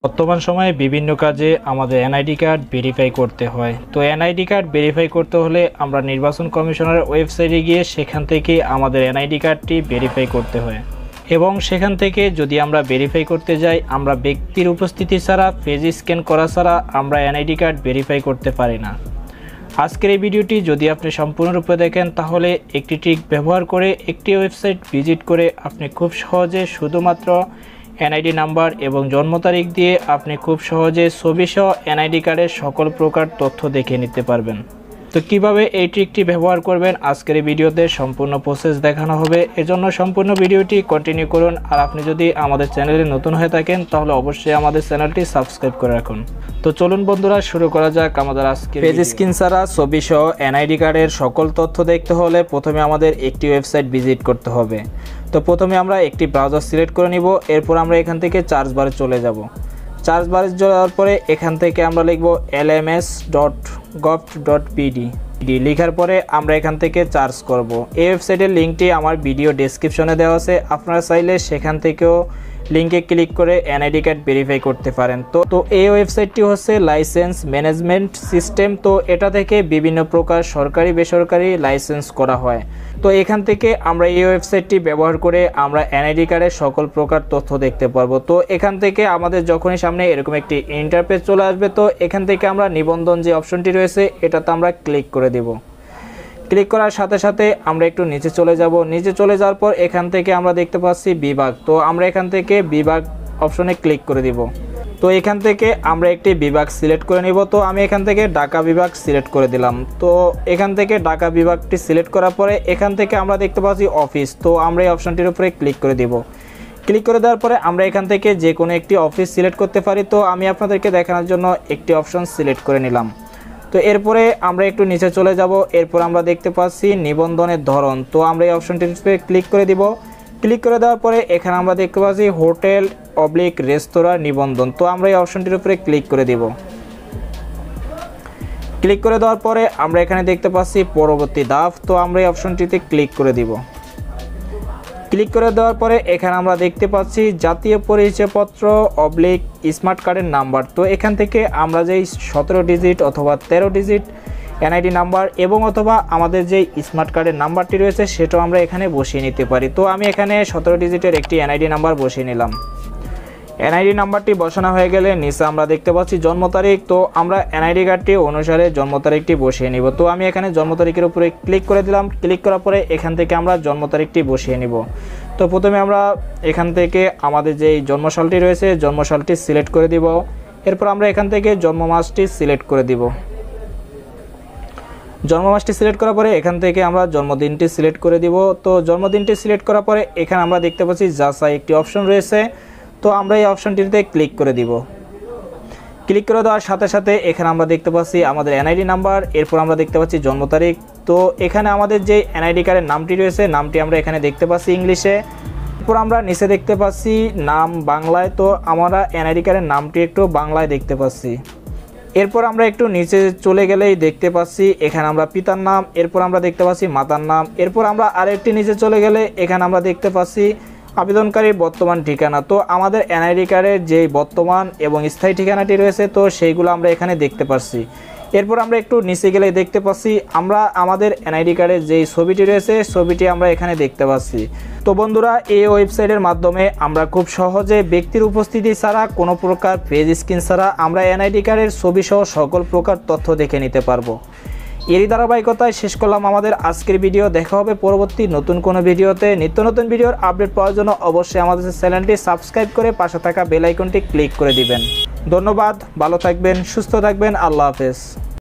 বর্তমান সময়ে বিভিন্ন কাজে আমাদের এনআইডি কার্ড ভেরিফাই করতে হয়। তো এনআইডি কার্ড ভেরিফাই করতে হলে আমরা নির্বাচন কমিশনের ওয়েবসাইটে গিয়ে সেখান থেকে আমাদের এনআইডি কার্ডটি ভেরিফাই করতে হয় এবং সেখান থেকে যদি আমরা ভেরিফাই করতে যাই, আমরা ব্যক্তির উপস্থিতি ছাড়া, ফেস স্ক্যান করা ছাড়া আমরা এনআইডি কার্ড ভেরিফাই করতে পারি না। আজকের এই ভিডিওটি যদি আপনি সম্পূর্ণরূপে দেখেন তাহলে একটি ট্রিক ব্যবহার করে একটি ওয়েবসাইট ভিজিট করে আপনি খুব সহজে শুধুমাত্র এনআইডি নাম্বার এবং জন্ম তারিখ দিয়ে আপনি খুব সহজে ছবিসহ এনআইডি কার্ডের সকল প্রকার তথ্য দেখে নিতে পারবেন। তো কিভাবে এই ট্রিকটি ব্যবহার করবেন আজকের এই ভিডিওতে সম্পূর্ণ প্রসেস দেখানো হবে। এজন্য সম্পূর্ণ ভিডিওটি কন্টিনিউ করুন। আর আপনি যদি আমাদের চ্যানেলে নতুন হয়ে থাকেন তাহলে অবশ্যই আমাদের চ্যানেলটি সাবস্ক্রাইব করে রাখুন। তো চলুন বন্ধুরা, শুরু করা যাক আমাদের আজকে। পেজ স্ক্রিন ছাড়া ছবিসহ এনআইডি কার্ডের সকল তথ্য দেখতে হলে প্রথমে আমাদের একটি ওয়েবসাইট ভিজিট করতে হবে। তো প্রথমে আমরা একটি ব্রাউজার সিলেক্ট করে নিব। এরপর আমরা এখান থেকে সার্চ বারে চলে যাব। সার্চ বারে যাওয়ার পরে এখান থেকে আমরা লিখব lms.gov.pd। লেখার পরে আমরা এখান থেকে সার্চ করব। এই ওয়েবসাইটের লিঙ্কটি আমার ভিডিও ডেসক্রিপশনে দেওয়া আছে, আপনারা চাইলে সেখান থেকেও লিঙ্কে ক্লিক করে এনআইডি কার্ড ভেরিফাই করতে পারেন। তো এই ওয়েবসাইটটি হচ্ছে লাইসেন্স ম্যানেজমেন্ট সিস্টেম। তো এটা থেকে বিভিন্ন প্রকার সরকারি বেসরকারি লাইসেন্স করা হয়। তো এখান থেকে আমরা এই ওয়েবসাইটটি ব্যবহার করে আমরা এনআইডি কার্ডের সকল প্রকার তথ্য দেখতে পারবো। তো এখান থেকে আমাদের যখনই সামনে এরকম একটি ইন্টারফেস চলে আসবে, তো এখান থেকে আমরা নিবন্ধন যে অপশনটি রয়েছে এটাতে আমরা ক্লিক করে দেব। ক্লিক করার সাথে সাথে আমরা একটু নিচে চলে যাব। নিচে চলে যাওয়ার পর এখান থেকে আমরা দেখতে পাচ্ছি বিভাগ। তো আমরা এখান থেকে বিভাগ অপশনে ক্লিক করে দিব। তো এখান থেকে আমরা একটি বিভাগ সিলেক্ট করে নিব। তো আমি এখান থেকে ঢাকা বিভাগ সিলেক্ট করে দিলাম। তো এখান থেকে ঢাকা বিভাগটি সিলেক্ট করার পরে এখান থেকে আমরা দেখতে পাচ্ছি অফিস। তো আমরা এই অপশনটির উপরে ক্লিক করে দিব। ক্লিক করে দেওয়ার পরে আমরা এখান থেকে যে কোনো একটি অফিস সিলেক্ট করতে পারি। তো আমি আপনাদেরকে দেখানোর জন্য একটি অপশন সিলেক্ট করে নিলাম। তো এরপরে আমরা একটু নিচে চলে যাব। এরপর আমরা দেখতে পাচ্ছি নিবন্ধনের ধরন। তো আমরা এই অপশনটির উপরে ক্লিক করে দিব। ক্লিক করে দেওয়ার পরে এখানে আমরা দেখতে পাচ্ছি হোটেল রেস্তোরাঁ নিবন্ধন। তো আমরা এই অপশনটির উপরে ক্লিক করে দিব। ক্লিক করে দেওয়ার পরে আমরা এখানে দেখতে পাচ্ছি পরবর্তী ধাপ। তো আমরা এই অপশনটিতে ক্লিক করে দিব। ক্লিক করে দেওয়ার পরে এখানে আমরা দেখতে পাচ্ছি জাতীয় পরিচয়পত্র স্মার্ট কার্ডের নাম্বার। তো এখান থেকে আমরা যেই 17 ডিজিট অথবা 13 ডিজিট এনআইডি নাম্বার এবং অথবা আমাদের যেই স্মার্ট কার্ডের নাম্বারটি রয়েছে সেটাও আমরা এখানে বসিয়ে নিতে পারি। তো আমি এখানে 17 ডিজিটের একটি এনআইডি নাম্বার বসিয়ে নিলাম। এনআইডি নাম্বারটি বসানো হয়ে গেলে নিচে আমরা দেখতে পাচ্ছি জন্ম তারিখ। তো আমরা এনআইডি কার্ডটি অনুসারে জন্ম তারিখটি বসিয়ে নিব। তো আমি এখানে জন্ম তারিখের উপরে ক্লিক করে দিলাম। ক্লিক করার পরে এখান থেকে আমরা জন্ম তারিখটি বসিয়ে নিব। তো প্রথমে আমরা এখান থেকে আমাদের যেই জন্মসালটি রয়েছে জন্মসালটি সিলেক্ট করে দিব। এরপর আমরা এখান থেকে জন্ম মাসটি সিলেক্ট করে দিব। জন্ম মাসটি সিলেক্ট করার পরে এখান থেকে আমরা জন্মদিনটি সিলেক্ট করে দিব। তো জন্মদিনটি সিলেক্ট করার পরে এখানে আমরা দেখতে পাচ্ছি যাচাই একটি অপশন রয়েছে। তো আমরা এই অপশনটিতে ক্লিক করে দিব। ক্লিক করে দেওয়ার সাথে সাথে এখানে আমরা দেখতে পাচ্ছি আমাদের এনআইডি নাম্বার। এরপর আমরা দেখতে পাচ্ছি জন্ম তারিখ। তো এখানে আমাদের যে এনআইডি কার্ডের নামটি রয়েছে নামটি আমরা এখানে দেখতে পাচ্ছি ইংলিশে। এরপর আমরা নিচে দেখতে পাচ্ছি নাম বাংলায়। তো আমরা এনআইডি কার্ডের নামটি একটু বাংলায় দেখতে পাচ্ছি। এরপর আমরা একটু নিচে চলে গেলেই দেখতে পাচ্ছি এখানে আমরা পিতার নাম। এরপর আমরা দেখতে পাচ্ছি মাতার নাম। এরপর আমরা আরেকটি নিচে চলে গেলে এখানে আমরা দেখতে পাচ্ছি আবেদনকারীর বর্তমান ঠিকানা। তো আমাদের এনআইডি কার্ডের যেই বর্তমান এবং স্থায়ী ঠিকানাটি রয়েছে তো সেইগুলো আমরা এখানে দেখতে পাচ্ছি। এরপর আমরা একটু নিচে গেলে দেখতে পাচ্ছি আমরা আমাদের এনআইডি কার্ডের যেই ছবিটি রয়েছে ছবিটি আমরা এখানে দেখতে পাচ্ছি। তো বন্ধুরা, এই ওয়েবসাইটের মাধ্যমে আমরা খুব সহজে ব্যক্তির উপস্থিতি ছাড়া, কোনো প্রকার পেজ স্ক্রিন ছাড়া আমরা এনআইডি কার্ডের ছবিসহ সকল প্রকার তথ্য দেখে নিতে পারবো। এরই ধারাবাহিকতায় শেষ করলাম আমাদের আজকের ভিডিও। দেখা হবে পরবর্তী নতুন কোনো ভিডিওতে। নিত্য নতুন ভিডিওর আপডেট পাওয়ার জন্য অবশ্যই আমাদের চ্যানেলটি সাবস্ক্রাইব করে পাশে থাকা বেল আইকনটি ক্লিক করে দিবেন। ধন্যবাদ, ভালো থাকবেন, সুস্থ থাকবেন, আল্লাহ হাফেজ।